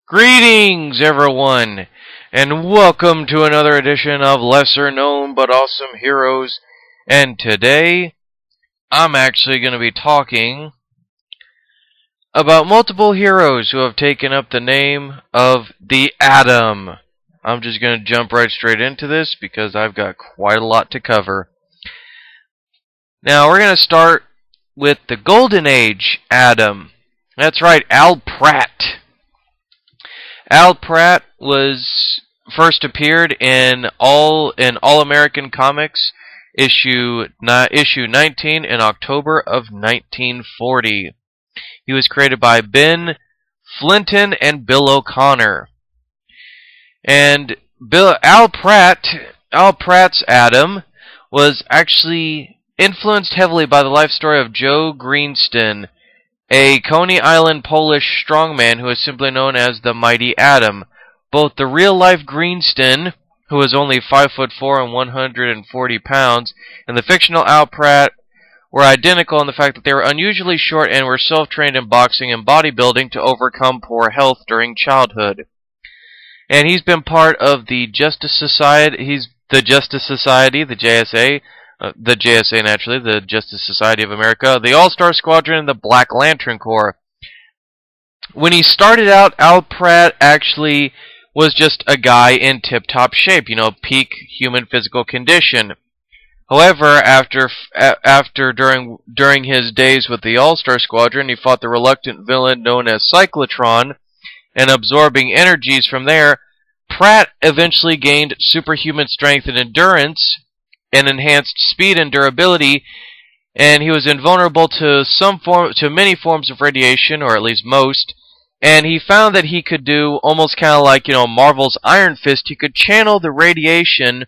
Greetings, everyone, and welcome to another edition of Lesser Known But Awesome Heroes. And today, I'm actually going to be talking about multiple heroes who have taken up the name of the Atom. I'm just going to jump right straight into this because I've got quite a lot to cover. Now, we're going to start with the Golden Age Atom. That's right, Al Pratt. Al Pratt was first appeared in All American Comics issue 19 in October of 1940. He was created by Ben Flinton and Bill O'Connor. And Al Pratt's Atom was actually influenced heavily by the life story of Joe Greenston, a Coney Island Polish strongman who is simply known as the Mighty Atom. Both the real-life Greenston, who was only 5'4" and 140 pounds, and the fictional Al Pratt were identical in the fact that they were unusually short and were self-trained in boxing and bodybuilding to overcome poor health during childhood. And he's been part of the Justice Society. He's the Justice Society, the JSA. The JSA, naturally, the Justice Society of America, the All-Star Squadron, and the Black Lantern Corps. When he started out, Al Pratt actually was just a guy in tip-top shape, peak human physical condition. However, during his days with the All-Star Squadron, he fought the reluctant villain known as Cyclotron, and absorbing energies from there, Pratt eventually gained superhuman strength and endurance, and enhanced speed and durability, and he was invulnerable to many forms of radiation, or at least most. And he found that he could do almost kind of like Marvel's Iron Fist. He could channel the radiation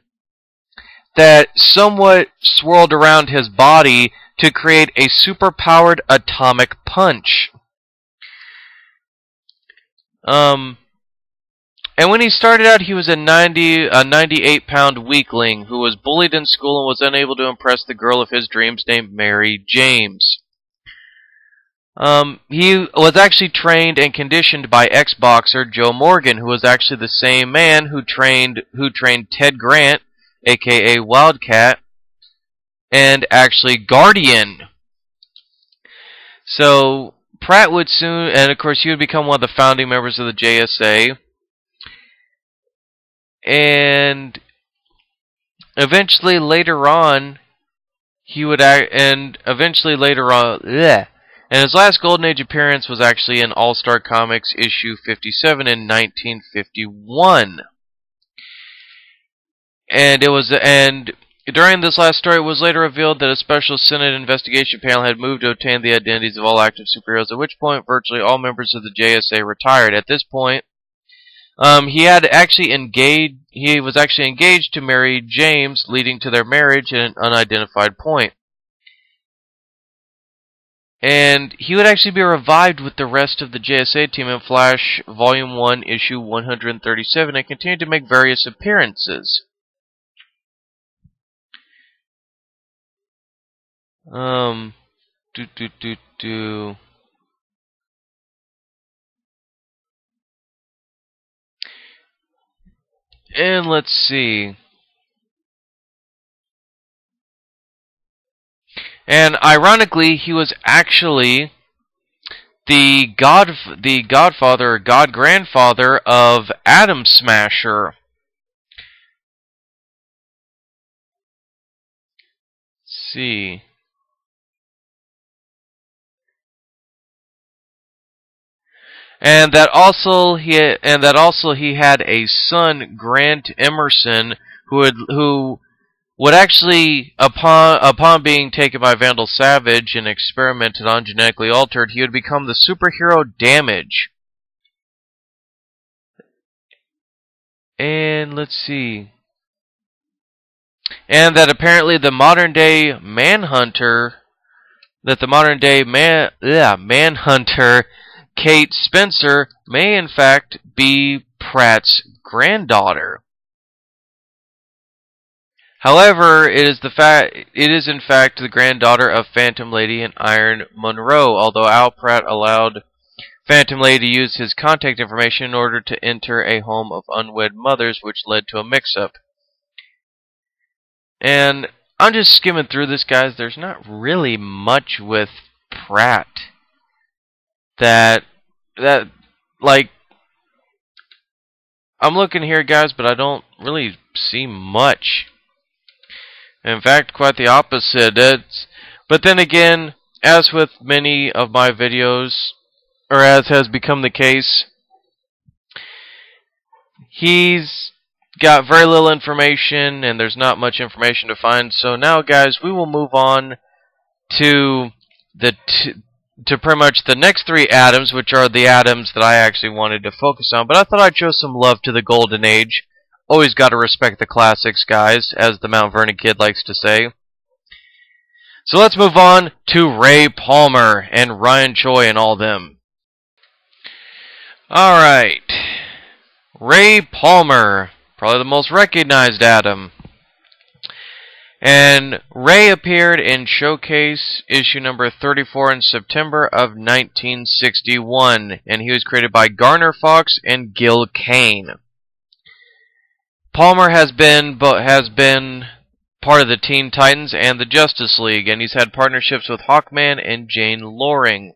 that somewhat swirled around his body to create a super-powered atomic punch. And when he started out, he was a 98-pound weakling who was bullied in school and was unable to impress the girl of his dreams named Mary James. He was actually trained and conditioned by ex-boxer Joe Morgan, who was actually the same man who trained Ted Grant, aka Wildcat, and actually Guardian. So Pratt would soon, and of course he would become one of the founding members of the JSA. And eventually later on, and his last Golden Age appearance was actually in All-Star Comics issue 57 in 1951. And during this last story, it was later revealed that a special Senate investigation panel had moved to obtain the identities of all active superheroes, at which point virtually all members of the JSA retired. At this point, he was actually engaged to Mary James, leading to their marriage at an unidentified point. And he would actually be revived with the rest of the JSA team in Flash Volume 1, Issue 137, and continued to make various appearances. And let's see. And ironically, he was actually the godfather or god-grandfather of Atom Smasher. Let's see. And that also he had a son, Grant Emerson, who would actually, upon being taken by Vandal Savage and experimented on, genetically altered, he would become the superhero Damage. And let's see. And that apparently the modern day Manhunter, Kate Spencer, may in fact be Pratt's granddaughter. However, it is in fact the granddaughter of Phantom Lady and Iron Monroe, although Al Pratt allowed Phantom Lady used his contact information in order to enter a home of unwed mothers, which led to a mix-up. And I'm just skimming through this, guys. There's not really much with Pratt that like, I'm looking here, guys, but I don't really see much. In fact, quite the opposite. But then again, as with many of my videos, or as has become the case, he's got very little information, and there's not much information to find. So now, guys, we will move on to pretty much the next three Adams, which are the Adams that I actually wanted to focus on. But I thought I'd show some love to the Golden Age. Always got to respect the classics, guys, as the Mount Vernon kid likes to say. So let's move on to Ray Palmer and Ryan Choy and all them. Alright. Ray Palmer, probably the most recognized Adam. And Ray appeared in Showcase issue number 34 in September of 1961, and he was created by Garner Fox and Gil Kane. Palmer has been part of the Teen Titans and the Justice League, and he's had partnerships with Hawkman and Jane Loring.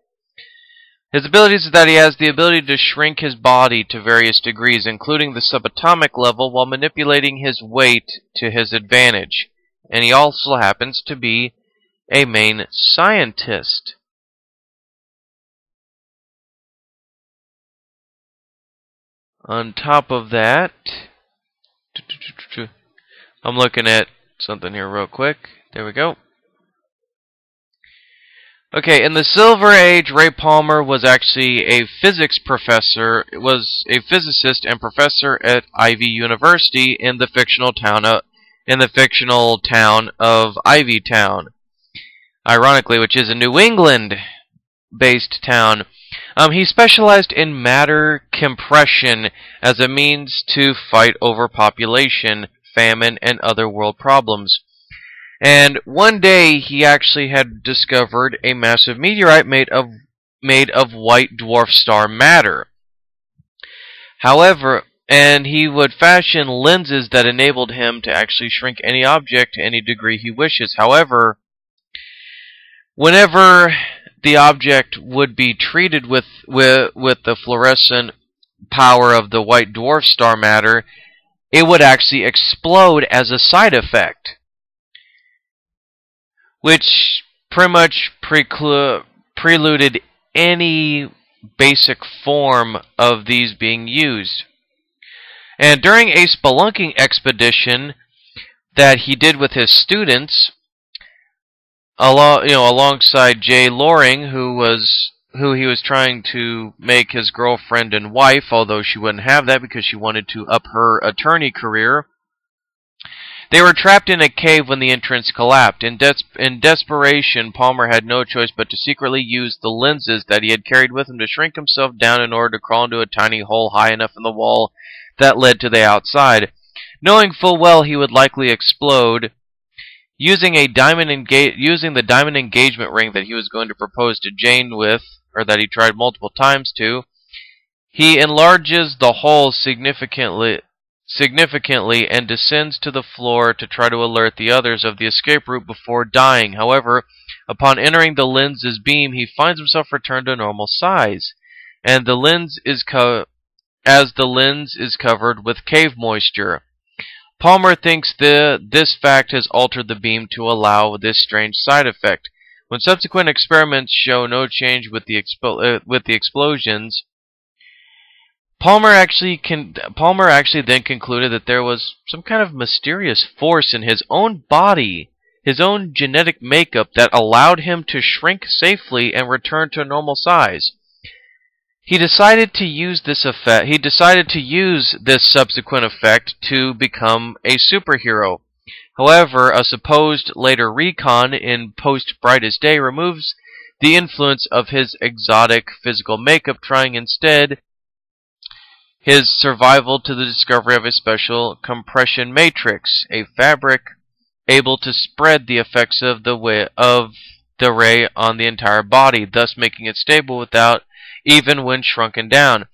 His abilities is that he has the ability to shrink his body to various degrees, including the subatomic level, while manipulating his weight to his advantage. And he also happens to be a main scientist. On top of that, I'm looking at something here real quick. There we go. Okay, in the Silver Age, Ray Palmer was actually a physics professor. Was a physicist and professor at Ivy University in the fictional town of Ivy Town, ironically, which is a New England-based town. He specialized in matter compression as a means to fight overpopulation, famine, and other world problems. And one day he actually had discovered a massive meteorite made of white dwarf star matter. However, and he would fashion lenses that enabled him to actually shrink any object to any degree he wishes. However, whenever the object would be treated with the fluorescent power of the white dwarf star matter, it would actually explode as a side effect, which pretty much preluded any basic form of these being used. And during a spelunking expedition that he did with his students, alongside Jay Loring, who he was trying to make his girlfriend and wife, although she wouldn't have that because she wanted to up her attorney career. They were trapped in a cave when the entrance collapsed. In desperation, Palmer had no choice but to secretly use the lenses that he had carried with him to shrink himself down in order to crawl into a tiny hole high enough in the wall that led to the outside. Knowing full well he would likely explode, using the diamond engagement ring that he was going to propose to Jane with, or that he tried multiple times to, he enlarges the hole significantly and descends to the floor to try to alert the others of the escape route before dying. However, upon entering the lens's beam, he finds himself returned to normal size, and the lens is covered with cave moisture. Palmer thinks this fact has altered the beam to allow this strange side effect. When subsequent experiments show no change with the explosions, Palmer actually then concluded that there was some kind of mysterious force in his own body, his own genetic makeup, that allowed him to shrink safely and return to normal size. He decided to use this subsequent effect to become a superhero. However, a supposed later recon in Post Brightest Day removes the influence of his exotic physical makeup, trying instead his survival to the discovery of a special compression matrix, a fabric able to spread the effects of the ray on the entire body, thus making it stable without even when shrunken down.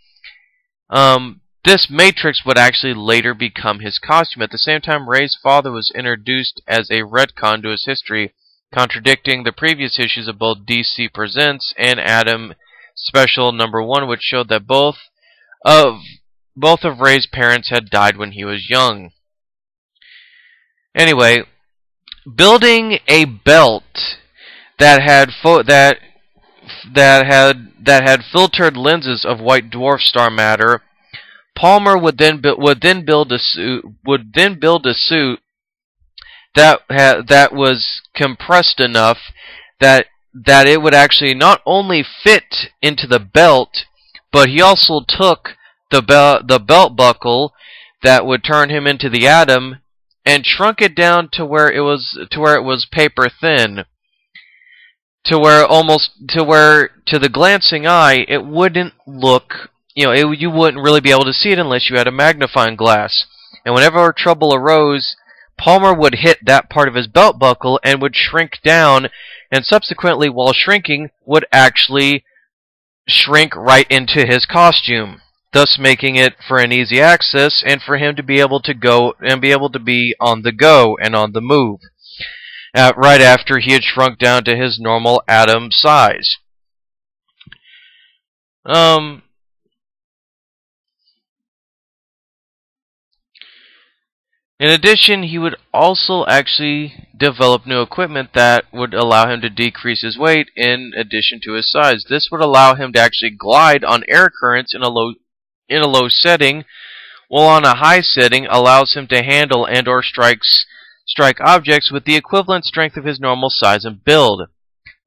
This matrix would actually later become his costume. At the same time, Ray's father was introduced as a retcon to his history, contradicting the previous issues of both DC Presents and Adam Special #1, which showed that both of Ray's parents had died when he was young. Anyway, building a belt that had filtered lenses of white dwarf star matter, Palmer would then build a suit that was compressed enough that it would actually not only fit into the belt, but he also took the belt buckle that would turn him into the Atom and shrunk it down to where it was paper thin, to where to the glancing eye it wouldn't look, you wouldn't really be able to see it unless you had a magnifying glass. And whenever trouble arose, Palmer would hit that part of his belt buckle and would shrink down, and subsequently, while shrinking, would actually shrink right into his costume, thus making it for an easy access and for him to be able to go and be able to be on the go and on the move, right after he had shrunk down to his normal Atom size. In addition, he would also actually develop new equipment that would allow him to decrease his weight in addition to his size. This would allow him to actually glide on air currents in a low setting, while on a high setting allows him to handle and or strike objects with the equivalent strength of his normal size and build.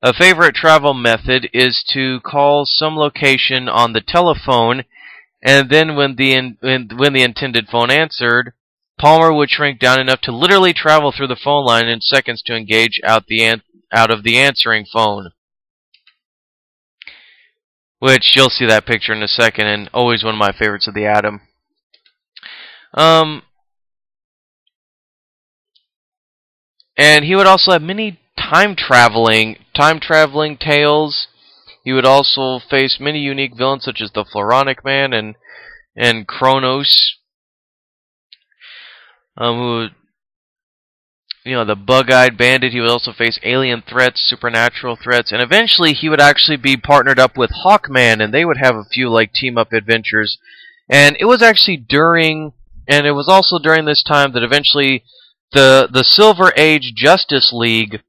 A favorite travel method is to call some location on the telephone, and then when the intended phone answered, Palmer would shrink down enough to literally travel through the phone line in seconds to engage out of the answering phone. Which, you'll see that picture in a second, and always one of my favorites of the Atom. And he would also have many time-traveling tales. He would also face many unique villains such as the Floronic Man and Kronos. Who, the bug-eyed bandit. He would also face alien threats, supernatural threats, and eventually he would actually be partnered up with Hawkman, and they would have a few team-up adventures. And it was also during this time that eventually the Silver Age Justice League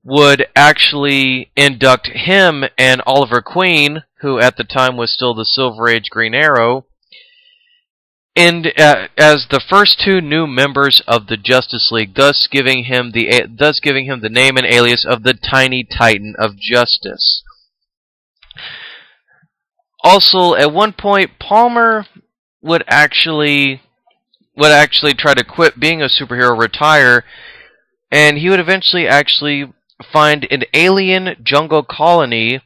would actually induct him and Oliver Queen, who at the time was still the Silver Age Green Arrow, and as the first two new members of the Justice League, thus giving him the name and alias of the Tiny Titan of Justice. Also, at one point, Palmer would actually try to quit being a superhero, retire, and he would eventually actually find an alien jungle colony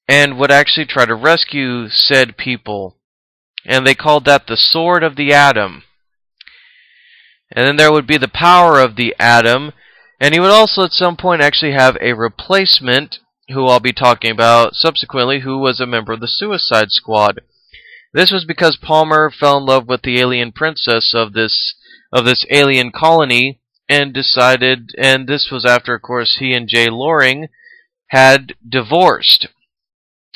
and would actually try to rescue said people. And they called that the Sword of the Atom. And then there would be the Power of the Atom. And he would also at some point actually have a replacement, who I'll be talking about subsequently, who was a member of the Suicide Squad. This was because Palmer fell in love with the alien princess of this alien colony, and decided, and this was after, of course, he and Jay Loring had divorced.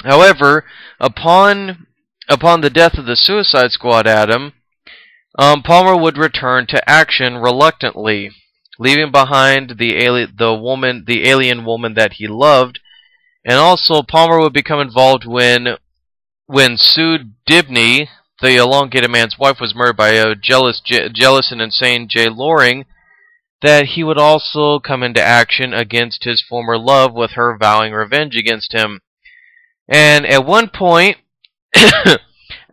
However, upon the death of the Suicide Squad Atom, Palmer would return to action reluctantly, leaving behind the alien woman that he loved, and also Palmer would become involved when Sue Dibney, the elongated man's wife, was murdered by a jealous and insane Jay Loring, that he would also come into action against his former love, with her vowing revenge against him. And at one point,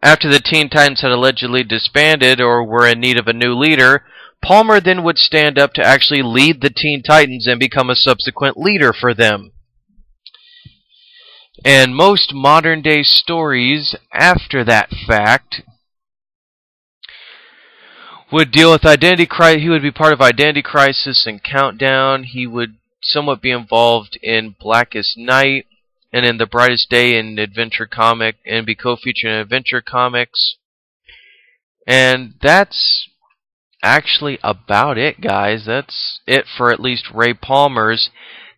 after the Teen Titans had allegedly disbanded or were in need of a new leader, Palmer then would stand up to actually lead the Teen Titans and become a subsequent leader for them. And most modern-day stories after that fact would deal with identity crisis. He would be part of Identity Crisis and Countdown. He would somewhat be involved in Blackest Night. and in The Brightest Day in Adventure Comic, and be co-featured in Adventure Comics. And that's actually about it, guys. That's it for at least Ray Palmer's.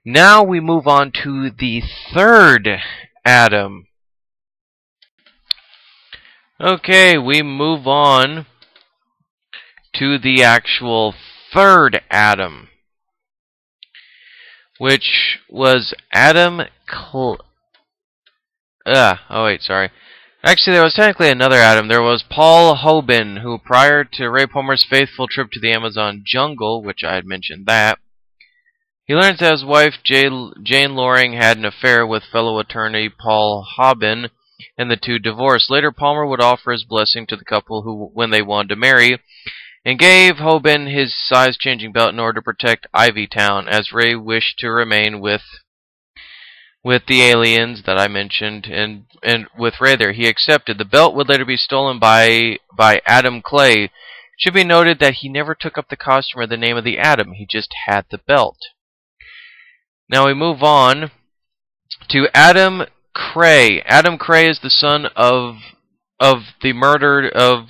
Now we move on to the third Atom. Okay, we move on to the actual third Atom, which was Adam Actually, there was technically another Adam. There was Paul Hoban, who prior to Ray Palmer's faithful trip to the Amazon jungle, which I had mentioned that, he learns that his wife, Jane Loring, had an affair with fellow attorney Paul Hoban, and the two divorced. Later, Palmer would offer his blessing to the couple when they wanted to marry, and gave Hoban his size-changing belt in order to protect Ivy Town, as Ray wished to remain with the aliens that I mentioned, and with Ray there. He accepted. The belt would later be stolen by Adam Clay. It should be noted that he never took up the costume or the name of the Atom. He just had the belt. Now we move on to Adam Cray. Adam Cray is the son of the murdered of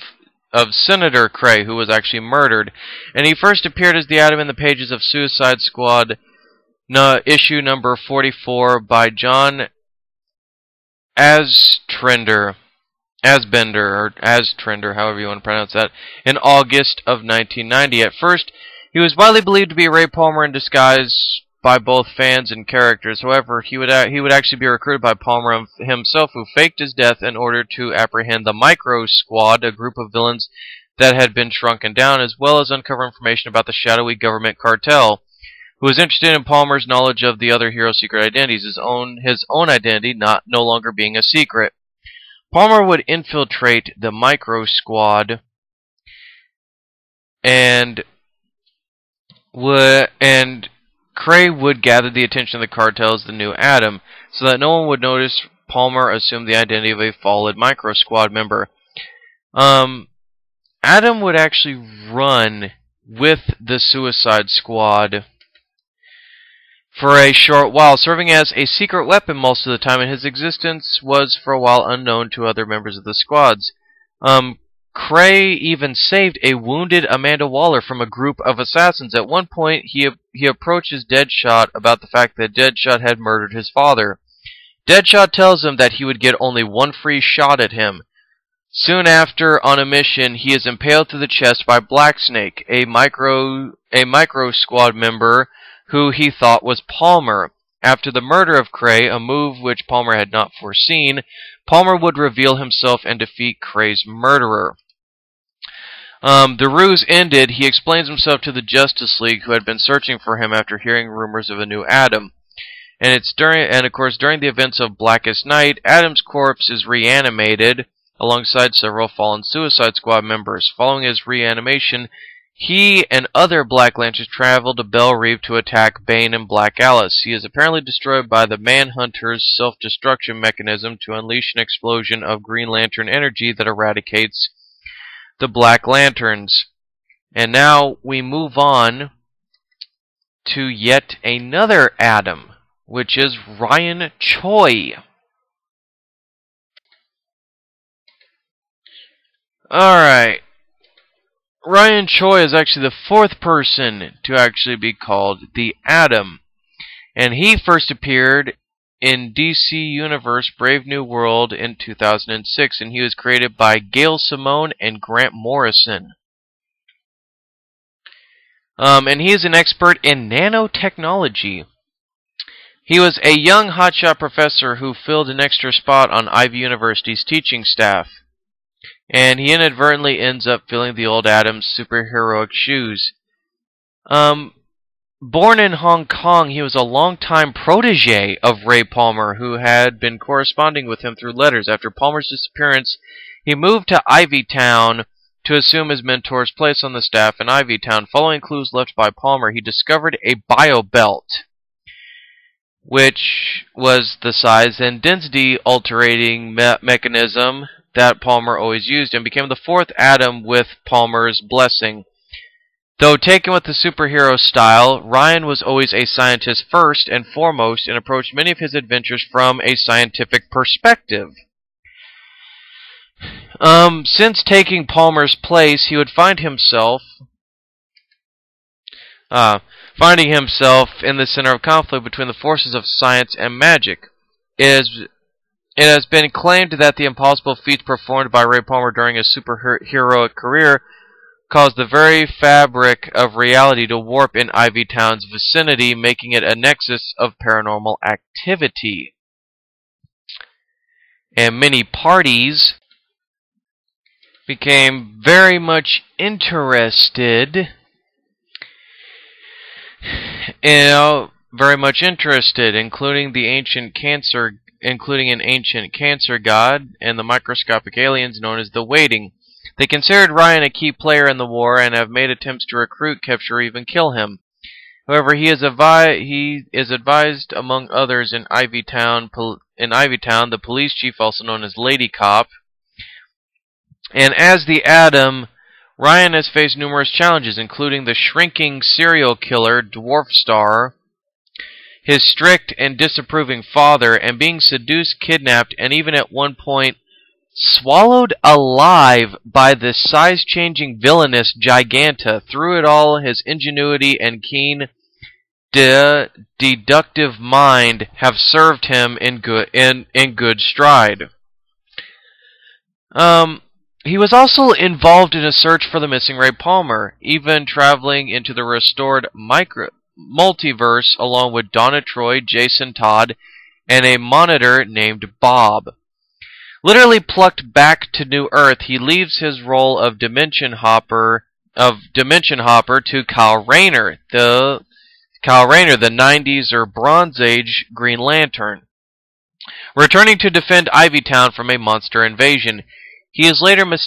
Senator Cray, who was actually murdered, and he first appeared as the Atom in the pages of Suicide Squad issue number 44 by John Asbender, however you want to pronounce that, in August of 1990. At first, he was widely believed to be Ray Palmer in disguise by both fans and characters. However, he would actually be recruited by Palmer himself, who faked his death in order to apprehend the Micro Squad, a group of villains that had been shrunken down, as well as uncover information about the shadowy government cartel, who was interested in Palmer's knowledge of the other hero's secret identities, his own identity no longer being a secret. Palmer would infiltrate the Micro Squad and Cray would gather the attention of the cartel as the new Atom, so that no one would notice Palmer assumed the identity of a fallen Micro Squad member. Atom would actually run with the Suicide Squad for a short while, serving as a secret weapon most of the time, and his existence was for a while unknown to other members of the squads. Cray even saved a wounded Amanda Waller from a group of assassins. At one point, he approaches Deadshot about the fact that Deadshot had murdered his father. Deadshot tells him that he would get only one free shot at him. Soon after, on a mission, he is impaled through the chest by Blacksnake, a Micro Squad member who he thought was Palmer. After the murder of Cray, a move which Palmer had not foreseen, Palmer would reveal himself and defeat Cray's murderer. The ruse ended. He explains himself to the Justice League, who had been searching for him after hearing rumors of a new Atom. And of course, during the events of Blackest Night, Atom's corpse is reanimated alongside several fallen Suicide Squad members. Following his reanimation, he and other Black Lanterns travel to Belle Reve to attack Bane and Black Alice. He is apparently destroyed by the Manhunter's self-destruction mechanism to unleash an explosion of Green Lantern energy that eradicates the Black Lanterns. And now we move on to yet another Atom, which is Ryan Choy. Alright. Ryan Choy is actually the fourth person to actually be called the Atom. And he first appeared in DC Universe Brave New World in 2006, and he was created by Gail Simone and Grant Morrison. And he is an expert in nanotechnology. He was a young hotshot professor who filled an extra spot on Ivy University's teaching staff, and he inadvertently ends up filling the old Atom's superheroic shoes. Born in Hong Kong, he was a longtime protege of Ray Palmer, who had been corresponding with him through letters. After Palmer's disappearance, he moved to Ivy Town to assume his mentor's place on the staff in Ivy Town. Following clues left by Palmer, he discovered a biobelt, which was the size and density altering mechanism that Palmer always used, and became the fourth Atom with Palmer's blessing. Though taken with the superhero style, Ryan was always a scientist first and foremost and approached many of his adventures from a scientific perspective. Since taking Palmer's place, he would find himself in the center of conflict between the forces of science and magic. It has been claimed that the impossible feats performed by Ray Palmer during his superheroic career caused the very fabric of reality to warp in Ivy Town's vicinity, making it a nexus of paranormal activity. And many parties became very much interested, including an ancient cancer god and the microscopic aliens known as the Waiting. They considered Ryan a key player in the war and have made attempts to recruit, capture, or even kill him. However, he is advised, among others, in Ivy Town, the police chief, also known as Lady Cop. And as the Atom, Ryan has faced numerous challenges, including the shrinking serial killer Dwarf Star, his strict and disapproving father, and being seduced, kidnapped, and even at one point swallowed alive by the size-changing villainous Giganta. Through it all, his ingenuity and keen deductive mind have served him in good stride. He was also involved in a search for the missing Ray Palmer, even traveling into the restored multiverse along with Donna Troy, Jason Todd, and a monitor named Bob. Literally plucked back to New Earth, he leaves his role of Dimension Hopper to Kyle Rayner, the 90s or Bronze Age Green Lantern. Returning to defend Ivy Town from a monster invasion, he is later led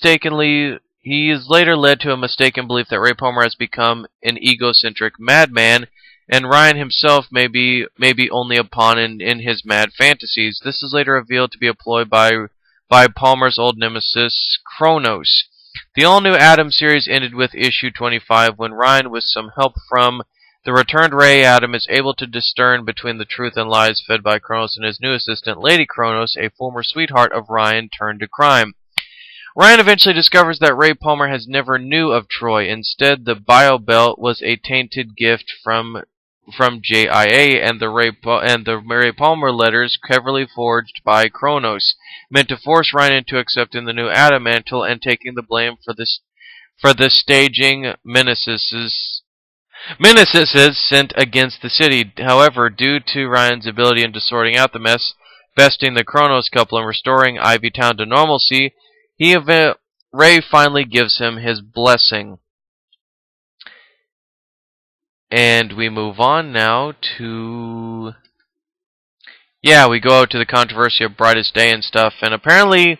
to a mistaken belief that Ray Palmer has become an egocentric madman, and Ryan himself may be only a pawn in his mad fantasies. This is later revealed to be a ploy by Palmer's old nemesis, Kronos. The all-new Atom series ended with issue 25 when Ryan, with some help from the returned Ray Atom, is able to discern between the truth and lies fed by Kronos and his new assistant, Lady Kronos, a former sweetheart of Ryan turned to crime. Ryan eventually discovers that Ray Palmer has never knew of Troy. Instead, the bio belt was a tainted gift from JIA and the Ray Palmer letters cleverly forged by Kronos, meant to force Ryan into accepting the new Atom mantle and taking the blame for the staging menaces sent against the city. However, due to Ryan's ability into sorting out the mess, besting the Kronos couple, and restoring Ivy Town to normalcy, Ray finally gives him his blessing. And we move on now to... we go out to the controversy of Brightest Day and stuff. And apparently,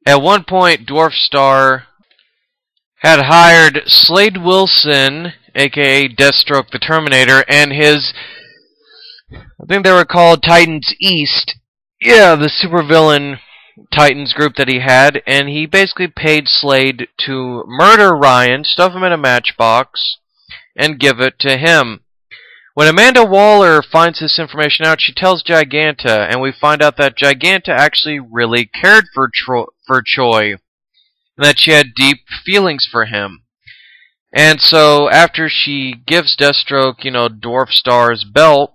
at one point, Dwarf Star had hired Slade Wilson, a.k.a. Deathstroke the Terminator, and his... I think they were called Titans East. Yeah, the supervillain Titans group that he had. And he basically paid Slade to murder Ryan, stuff him in a matchbox, and give it to him. When Amanda Waller finds this information out, she tells Giganta, and we find out that Giganta actually really cared for Choy, and that she had deep feelings for him. And so after she gives Deathstroke, Dwarf Star's belt,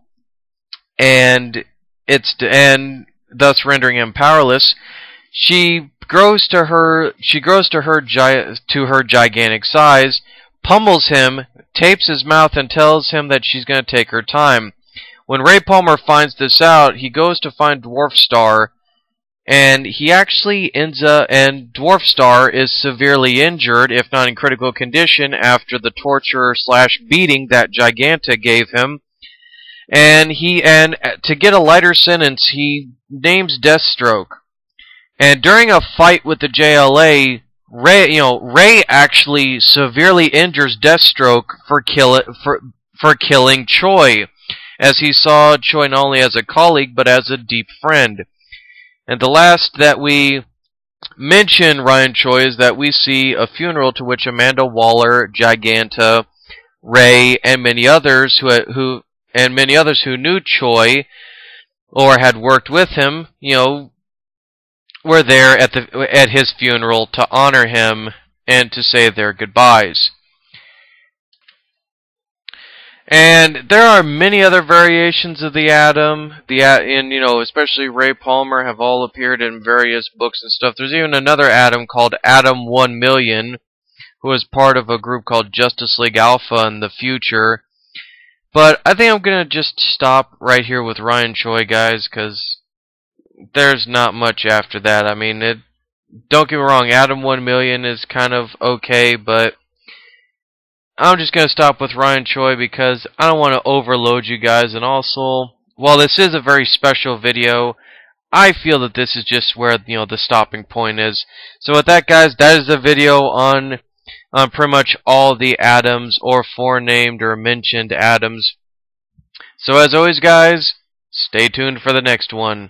and thus rendering him powerless, she grows to her gigantic size, pummels him, tapes his mouth, and tells him that she's going to take her time. When Ray Palmer finds this out, he goes to find Dwarf Star, and he actually and Dwarf Star is severely injured, if not in critical condition, after the torture/beating that Giganta gave him. And to get a lighter sentence, he names Deathstroke. And during a fight with the JLA, Ray actually severely injures Deathstroke for killing Choy, as he saw Choy not only as a colleague but as a deep friend. And the last that we mention Ryan Choy is that we see a funeral to which Amanda Waller, Giganta, Ray, and many others who knew Choy or had worked with him, were there at his funeral to honor him and to say their goodbyes. And there are many other variations of the Atom. Especially Ray Palmer have all appeared in various books and stuff. There's even another Atom called Atom 1,000,000, who was part of a group called Justice League Alpha in the future. But I think I'm gonna just stop right here with Ryan Choy, guys, because there's not much after that. I mean, don't get me wrong, Atom 1,000,000 is kind of okay, but I'm just going to stop with Ryan Choy because I don't want to overload you guys. And also, while this is a very special video, I feel that this is just where the stopping point is. So with that, guys, that is the video on pretty much all the Atoms or forenamed or mentioned Atoms. So as always, guys, stay tuned for the next one.